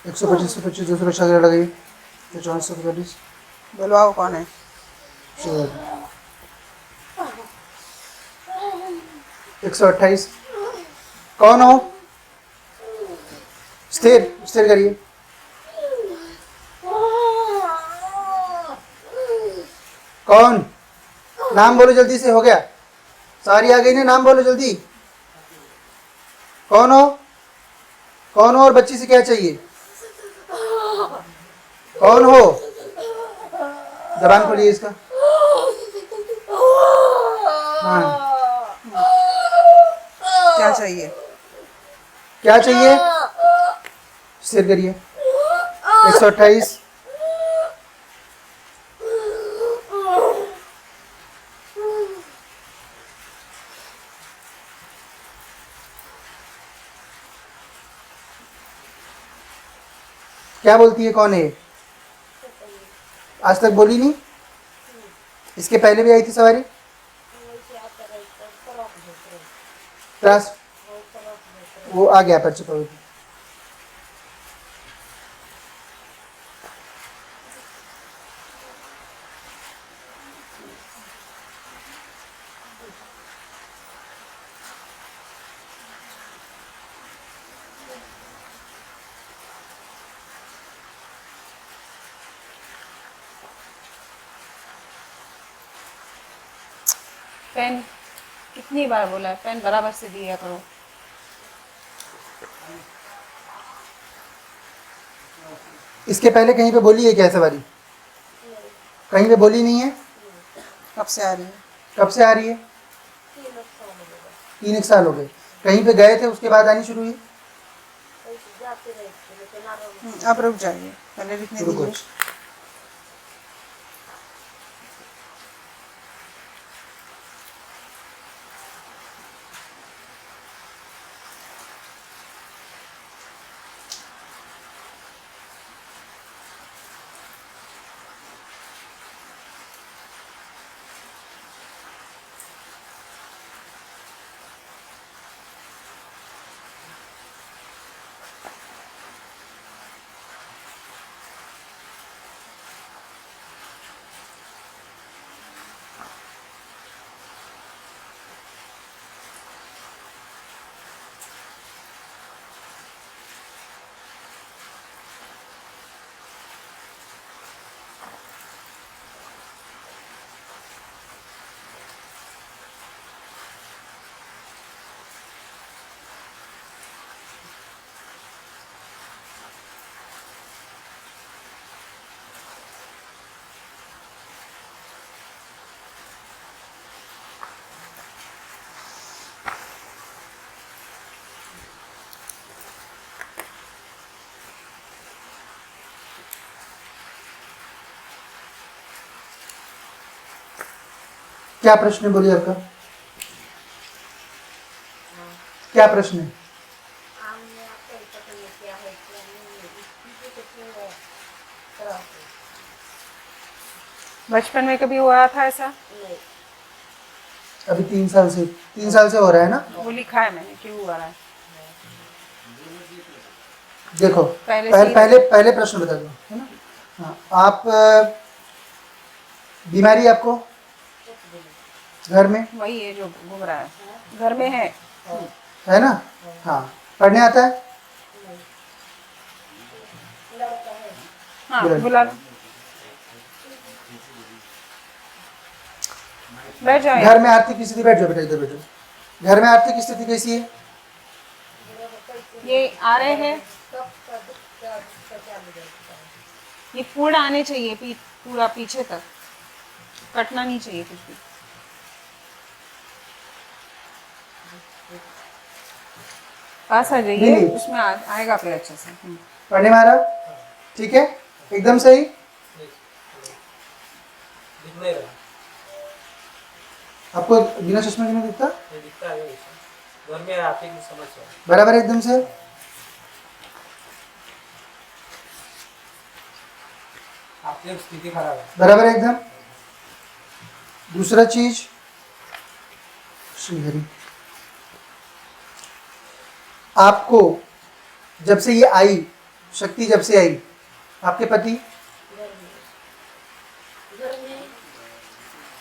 125 से 25 दूसरा शगर लगाइए। 54 से 45 बुलवाओ कौन है? शगर 128 कौन हो? स्थिर स्थिर करिए। कौन? नाम बोलो जल्दी से। हो गया? सारी आ गई ना? नाम बोलो जल्दी। कौन हो? कौन हो और बच्ची से क्या चाहिए? कौन हो? जबान खोलिए इसका। हाँ क्या चाहिए? क्या चाहिए? स्थिर करिए। 128 क्या बोलती है? कौन है? आज तक बोली नहीं? इसके पहले भी आई थी सवारी? क्लास वो आ गया पर्चे पर। पेन कितनी बार बोला है, पेन बराबर से दिया करो। इसके पहले कहीं पे बोली है क्या सवारी? कहीं पे बोली नहीं है? कब से आ रही है? कब से आ रही है? 3 साल हो गए। कहीं पे गए थे उसके बाद आनी शुरू हुई? अब रुक जाइए, पहले लिखने रुको। दीजिए। क्या प्रश्न है? बोलिए आपका क्या प्रश्न है? बचपन में कभी हुआ था ऐसा? अभी 3 साल से हो रहा है ना? वो लिखा है मैंने, क्यों हुआ रहा है? देखो पहले पहले से ही पहले पहले प्रश्न बता दो, है ना? हाँ, आप बीमारी आपको घर में वही है जो घूम रहा है, घर में है ना? हाँ, पढ़ने आता है? हाँ, बुला लो। बुला लो। बैठ जाओ घर यहाँ। में आर्थिक स्थिति, बैठ जाओ बेटा, इधर बैठो। घर में आर्थिक स्थिति कैसी है? ये आ रहे हैं, ये पूर्ण आने चाहिए, पूरा पीछे तक, कटना नहीं चाहिए कुछ भी। पास आ जाइए, नहीं। उसमें आएगा फिर अच्छे से। पढ़ने में आ रहा? ठीक है, एकदम सही। आपको बिना चश्मे के नहीं दिखता? घर में आर्थिक समस्या बराबर एकदम से। आर्थिक स्थिति खराब है। बराबर एकदम। दूसरा चीज, श्रीहरि, आपको जब से ये आई शक्ति जब से आई? आपके पति, घर में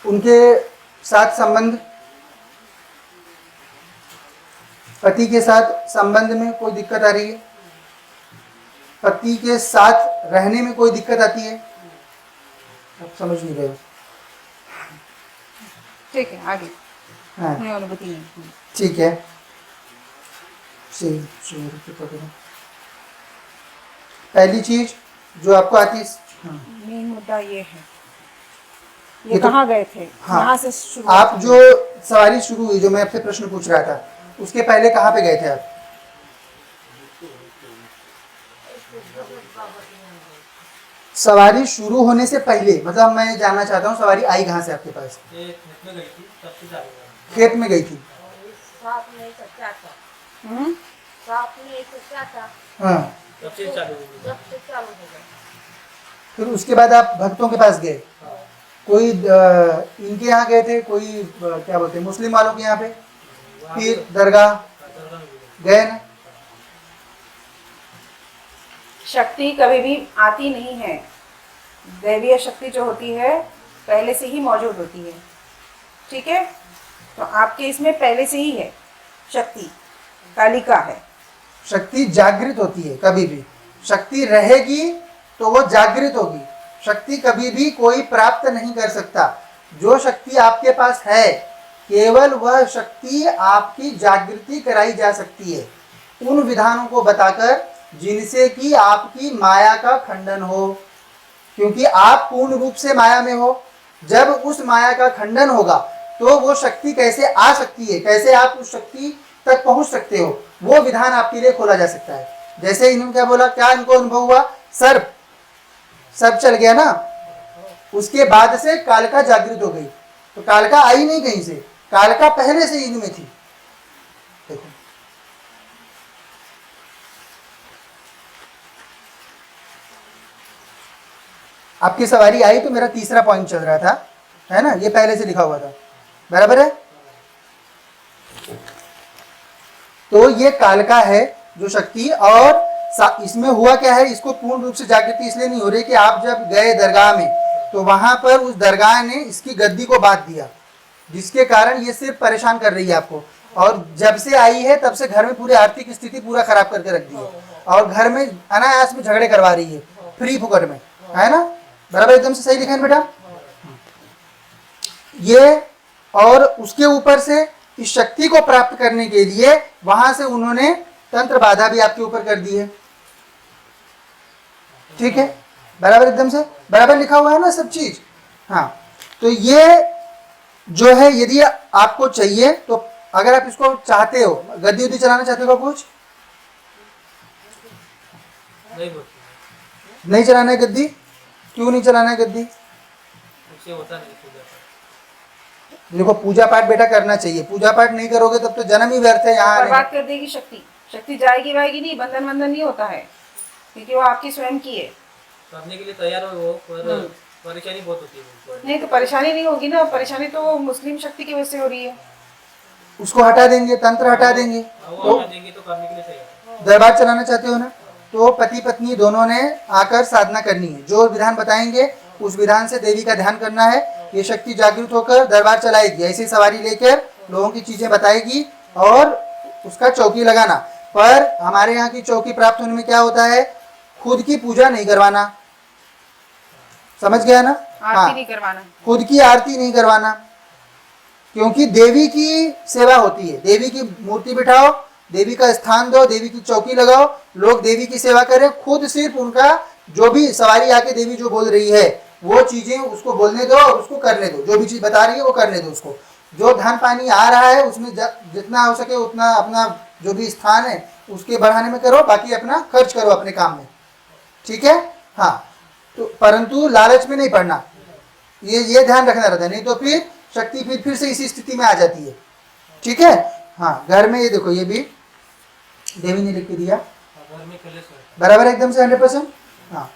उनके साथ संबंध, पति के साथ संबंध में कोई दिक्कत आ रही है? पति के साथ रहने में कोई दिक्कत आती है? आप समझ नहीं रहे हो। ठीक है, आगे। हाँ नहीं, अनुभूति नहीं। ठीक है। से पकड़ो। पहली चीज जो आपको आती है, हाँ, मेन मुद्दा ये है, ये ये तो- कहाँ गए थे? हाँ, यहाँ से शुरू। आप जो सवारी शुरू हुई, जो मैं आपसे प्रश्न पूछ रहा था, उसके पहले कहाँ पे गए थे आप? सवारी शुरू होने से पहले, मतलब मैं जानना चाहता हूँ सवारी आई कहाँ से आपके पास? ये खेत में गई थी, तब से चालू हुआ। खेत में गई थी। साथ में एक क्या था, हम्म? साथ में एक क्या था, हाँ, तब से चालू हुई। जब से चालू हो गया। फिर उसके बाद आप भक्तों के पास गए, कोई इनके यहाँ गए थे, कोई क्या बोलते हैं मुस्लिम वालों के यहाँ पे, वहाँ पीर पे दरगाह दरगाह में भी गई। गए ना? शक्ति कभी भी आती नहीं है। दैवीय शक्ति जो होती है पहले से ही मौजूद होती है, ठीक है? तो आपके इसमें पहले से ही है शक्ति, कालिका है। शक्ति जागृत होती है, कभी भी शक्ति रहेगी तो वो जागृत होगी। शक्ति कभी भी कोई प्राप्त नहीं कर सकता। जो शक्ति आपके पास है, केवल वह शक्ति आपकी जागृति कराई जा सकती है उन विधानों को बताकर जिनसे कि आपकी माया का खंडन हो, क्योंकि आप पूर्ण रूप से माया में हो। जब उस माया का खंडन होगा तो वो शक्ति कैसे आ सकती है, कैसे आप उस शक्ति तक पहुंच सकते हो, वो विधान आपके लिए खोला जा सकता है। जैसे इन्होंने क्या बोला, क्या इनको अनुभव हुआ? सर्प चल गया ना, उसके बाद से कालिका जागृत हो गई। तो कालिका आई नहीं कहीं से, कालिका पहले से इनमें थी। देखो, आपकी सवारी आई तो मेरा तीसरा पॉइंट चल रहा था, है ना? ये पहले से लिखा हुआ था, बराबर है? तो ये कालिका है जो शक्ति, और इसमें हुआ क्या है, इसको पूर्ण रूप से जागृति इसलिए नहीं हो रही कि आप जब गए दरगाह में तो वहां पर उस दरगाह ने इसकी गद्दी को बांध दिया, जिसके कारण ये सिर्फ परेशान कर रही है आपको। और जब से आई है तब से घर में पूरी आर्थिक स्थिति पूरा खराब करके रख दी है, और घर में अनायास में झगड़े करवा रही है, फ्री फुकट में, है ना? बराबर, एकदम से सही लिखा है बेटा ये। और उसके ऊपर से इस शक्ति को प्राप्त करने के लिए वहां से उन्होंने तंत्र बाधा भी आपके ऊपर कर दी है, ठीक है? बराबर, एकदम से बराबर लिखा हुआ है ना सब चीज। हाँ, तो ये जो है, यदि आपको चाहिए तो, अगर आप इसको चाहते हो, गद्दी उद्दी चलाना चाहते हो कुछ नहीं बोलती, नहीं चलाना है गद्दी? क्यों नहीं चलाना है गद्दी? उससे होता नहीं पूजा पाठ। देखो, पूजा पाठ बेटा करना चाहिए। पूजा पाठ नहीं करोगे तब तो जन्म ही व्यर्थ है यहाँ आने बर्बाद का। कर देगी शक्ति। शक्ति जाएगी वाएगी नहीं, बंधन बंधन नहीं होता है, क्योंकि वो आपकी स्वयं की है। करने के लिए तैयार हो वो, पर परेशानी बहुत होती है उनको। नहीं तो परेशानी नहीं होगी ना, परेशानी तो मुस्लिम शक्ति की वजह से हो रही है। उसको हटा देंगे, तंत्र हटा देंगे। वो हटा देंगे तो करने के लिए तैयार। दरबार चलाना चाहते हो ना, तो पति पत्नी दोनों ने आकर साधना करनी है। जो विधान बताएंगे उस विधान से देवी का ध्यान करना है। ये शक्ति जागृत होकर दरबार चलाएगी, ऐसी सवारी लेकर लोगों की चीजें बताएगी और उसका चौकी लगाना। पर हमारे यहाँ की चौकी प्राप्त होने में क्या होता है, खुद की पूजा नहीं करवाना, समझ गया ना? आरती नहीं करवाना। खुद की आरती नहीं करवाना, क्योंकि देवी की सेवा होती है। देवी की मूर्ति बिठाओ, देवी का स्थान दो, देवी की चौकी लगाओ, लोग देवी की सेवा करें। खुद सिर्फ उनका जो भी सवारी आके देवी जो बोल रही है वो चीजें उसको बोलने दो और उसको करने दो। जो भी चीज बता रही है वो करने दो उसको। जो धन पानी आ रहा है उसमें जितना हो सके उतना अपना जो भी स्थान है उसके बढ़ाने में करो, बाकी अपना खर्च करो अपने काम में, ठीक है? हाँ, तो परंतु लालच में नहीं पड़ना, ये ध्यान रखना रहता है, नहीं तो फिर शक्ति फिर से इसी स्थिति में आ जाती है, ठीक है? हाँ, घर में ये देखो, ये भी देवी ने लिख के दिया, घर में कलेश होता है। बराबर एकदम से 100%। हाँ,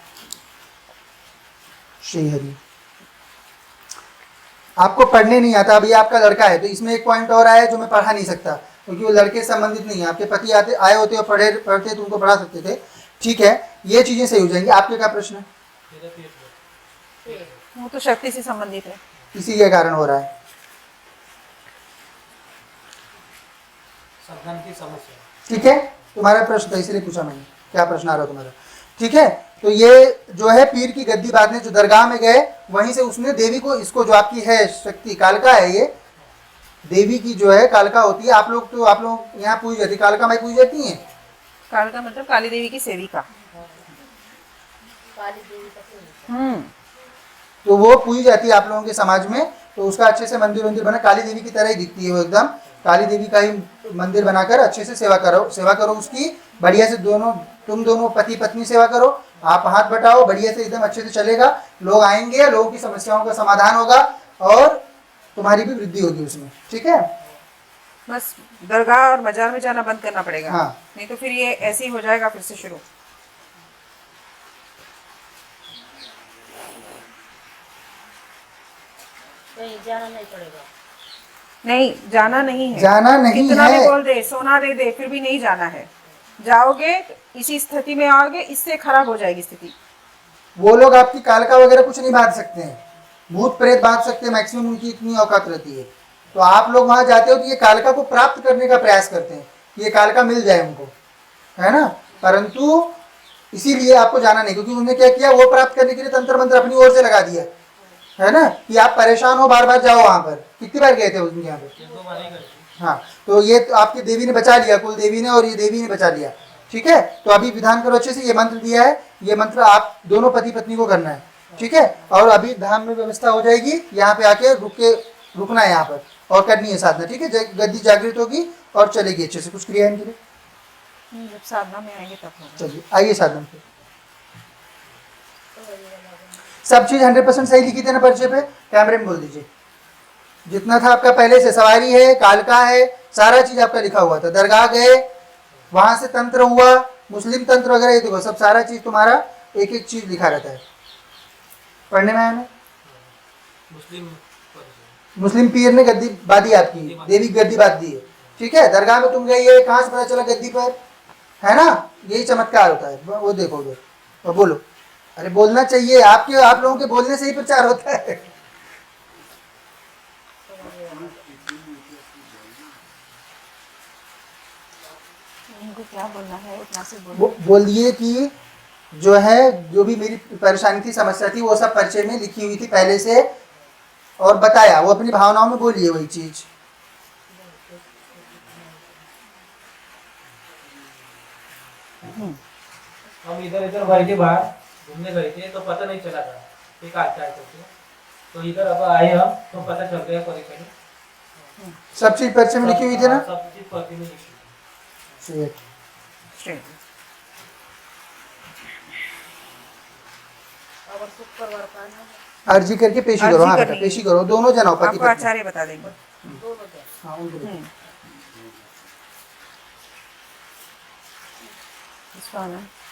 श्री हरि। आपको पढ़ने नहीं आता, अभी आपका लड़का है तो इसमें एक पॉइंट और आया जो मैं पढ़ा नहीं सकता क्योंकि वो लड़के संबंधित नहीं है। आपके पति आए होते और पढ़ते तो उनको पढ़ा सकते थे, ठीक है? ये चीजें सही हो जाएंगी। आपके क्या प्रश्न है? मेरा पेट में। पेट वो तो शक्ति से संबंधित है। इसी के कारण हो रहा है। संतान की समस्या। ठीक है, तुम्हारा प्रश्न था इसलिए पूछा मैंने, क्या प्रश्न आ रहा है तुम्हारा? ठीक है, तो ये जो है पीर की गद्दी बांधने जो दरगाह में गए, वहीं से उसने देवी को, इसको जो आपकी है शक्ति कालका है, ये देवी की जो है कालका होती है। आप लोग यहाँ पूजी जाती, कालका माई पूजी जाती है। काल का मतलब काली देवी की सेविका। काली देवी का पेट तो वो पूजी जाती है आप लोगों के समाज में। तो उसका अच्छे से मंदिर बना, काली देवी की तरह ही दिखती है वो, एकदम काली देवी का ही मंदिर बनाकर अच्छे से सेवा करो उसकी बढ़िया से। तुम दोनों पति पत्नी सेवा करो, आप हाथ बटाओ बढ़िया से, एकदम अच्छे से चलेगा। लोग आएंगे, लोगों की समस्याओं का समाधान होगा और तुम्हारी भी वृद्धि होगी उसमें। ठीक है, बस दरगाह और बाजार में जाना बंद करना पड़ेगा। हाँ। नहीं तो फिर ये ऐसे ही हो जाएगा फिर से शुरू। कहीं जाना नहीं पड़ेगा। नहीं जाना नहीं है, जाना नहीं कितना है। भी बोल दे, सोना दे दे, फिर भी नहीं जाना है। जाओगे तो इसी स्थिति में आओगे, इससे खराब हो जाएगी स्थिति। वो लोग आपकी कालका वगैरह कुछ नहीं बांध सकते हैं, भूत प्रेत बांध सकते हैं, मैक्सिमम उनकी इतनी औकात रहती है। तो आप लोग वहां जाते हो तो ये कालका को प्राप्त करने का प्रयास करते हैं, ये कालका मिल जाए उनको, है ना। परंतु इसीलिए आपको जाना नहीं, क्योंकि उन्होंने क्या किया, वो प्राप्त करने के लिए तंत्र मंत्र अपनी ओर से लगा दिया, है ना, कि आप परेशान हो, बार बार जाओ वहां पर। कितनी बार गए थे उनके यहाँ पे? 1-2 बार ही करती। हाँ, तो ये तो आपकी देवी ने बचा लिया, कुल देवी ने, और ये देवी ने बचा लिया। ठीक है, तो अभी विधान करो अच्छे से। ये मंत्र दिया है, ये मंत्र आप दोनों पति पत्नी को करना है। ठीक है, और अभी धाम में व्यवस्था हो जाएगी, यहाँ पे आके रुकना है यहाँ पर और करनी है साधना। ठीक है, गद्दी जागृत होगी और चलेगी अच्छे से। कुछ क्रिया इनके लिए जब साधना में आएंगे तब होगा। चलिए आइए साधना पे। सब चीज 100% सही लिखी थी ना पर्चे पे? कैमरे में बोल दीजिए। जितना था आपका पहले से, सवारी है, कालका है, सारा चीज आपका लिखा हुआ था। दरगाह गए, वहां से तंत्र हुआ, मुस्लिम तंत्र वगैरह, ये देखो सब सारा चीज तुम्हारा एक एक चीज लिखा रहता है। पढ़ने में आया ना? मुस्लिम मुस्लिम पीर ने गद्दी बांधी आपकी, देवी गद्दी बांध दी है। ठीक है, दरगाह में तुम गए, ये कहाँ से पता चला गद्दी पर, है ना? यही चमत्कार होता है। वो देखो उधर और बोलो। अरे बोलना चाहिए, आप लोगों के बोलने से ही प्रचार होता है। इनको क्या बोलना है उतना से बोलो। बोलिए कि जो है, जो भी मेरी परेशानी थी, समस्या थी, वो सब परिचय में लिखी हुई थी पहले से और बताया। वो अपनी भावनाओं में बोलिए वही चीज। हम इधर गए थे, बाहर घूमने गए थे, तो पता नहीं चला था कि क्या है करके। तो इधर अब आए हम तो पता चल गया परेशानी। सब चीज परिचय में लिखी हुई थी ना? सब चीज पर्ची में लिखी। Straight. और शुक्रवार का ना अर्जी करके पेशी करो। अर्जी हाँ बेटा, करनी है। पेशी करो, दोनों जन हो, पति आपको पत्नी। आचार्य बता देंगे। दोनों दिन हाँ, उनको देखो। इसको आना है।